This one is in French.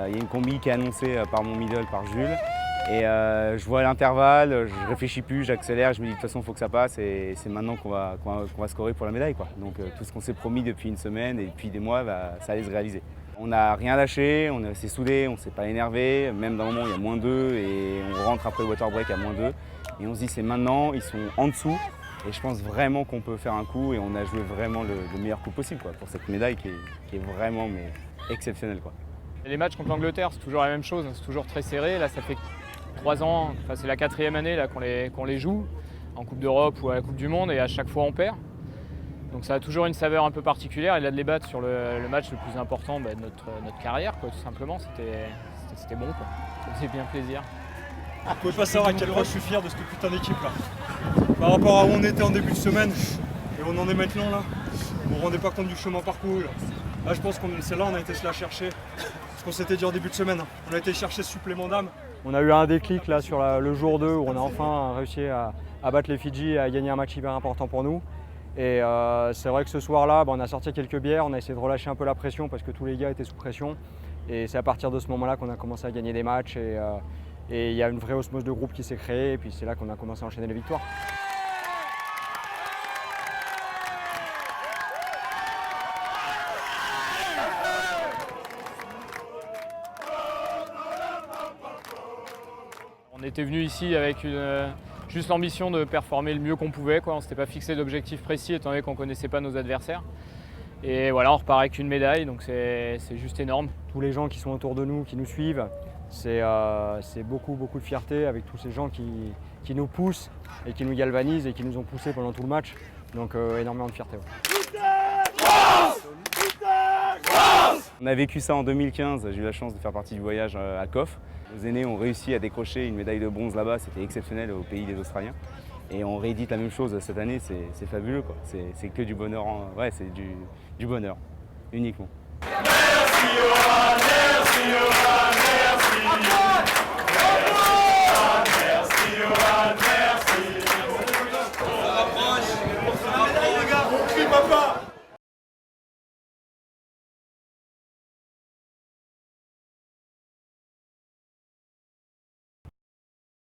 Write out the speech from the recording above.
Il y a une combi qui est annoncée par mon middle, par Jules. Et je vois l'intervalle, je réfléchis plus, j'accélère, je me dis de toute façon il faut que ça passe et c'est maintenant qu'on va scorer pour la médaille, quoi. Donc tout ce qu'on s'est promis depuis une semaine et depuis des mois, ça allait se réaliser. On n'a rien lâché, on est resté soudés, on ne s'est pas énervé, même dans un moment il y a -2 et on rentre après le water break à -2. Et on se dit c'est maintenant, ils sont en dessous et je pense vraiment qu'on peut faire un coup et on a joué vraiment le meilleur coup possible, quoi, pour cette médaille qui est vraiment mais, exceptionnelle, quoi. Les matchs contre l'Angleterre, c'est toujours la même chose, c'est toujours très serré. Là, ça fait 3 ans, enfin, c'est la 4e année là, qu'on les joue en Coupe d'Europe ou à la Coupe du Monde et à chaque fois on perd. Donc ça a toujours une saveur un peu particulière et là de les battre sur le match le plus important de notre carrière, quoi, tout simplement, c'était bon, quoi. Ça faisait bien plaisir. Vous pouvez pas savoir à quel point je suis fier de cette putain d'équipe là. Par rapport à où on était en début de semaine et où on en est maintenant là, vous vous rendez pas compte du chemin parcouru là. Là je pense qu'on celle-là on a été se la chercher. Ce qu'on s'était dit en début de semaine. On a été chercher ce supplément d'âme. On a eu un déclic là sur le jour 2 où on a enfin réussi à battre les Fidji et à gagner un match hyper important pour nous. Et c'est vrai que ce soir-là, on a sorti quelques bières, on a essayé de relâcher un peu la pression parce que tous les gars étaient sous pression. Et c'est à partir de ce moment-là qu'on a commencé à gagner des matchs et il y a une vraie osmose de groupe qui s'est créée et puis c'est là qu'on a commencé à enchaîner les victoires. On était venu ici avec juste l'ambition de performer le mieux qu'on pouvait, quoi. On ne s'était pas fixé d'objectifs précis étant donné qu'on ne connaissait pas nos adversaires. Et voilà, on repart avec une médaille, donc c'est juste énorme. Tous les gens qui sont autour de nous, qui nous suivent, c'est beaucoup de fierté avec tous ces gens qui nous poussent et qui nous galvanisent et qui nous ont poussés pendant tout le match. Donc énormément de fierté. Ouais. On a vécu ça en 2015, j'ai eu la chance de faire partie du voyage à Kos. Nos aînés ont réussi à décrocher une médaille de bronze là-bas, c'était exceptionnel au pays des Australiens. Et on réédite la même chose cette année, c'est fabuleux, quoi. C'est que du bonheur, ouais, c'est du bonheur, uniquement. Merci, Johan, merci, Johan, merci.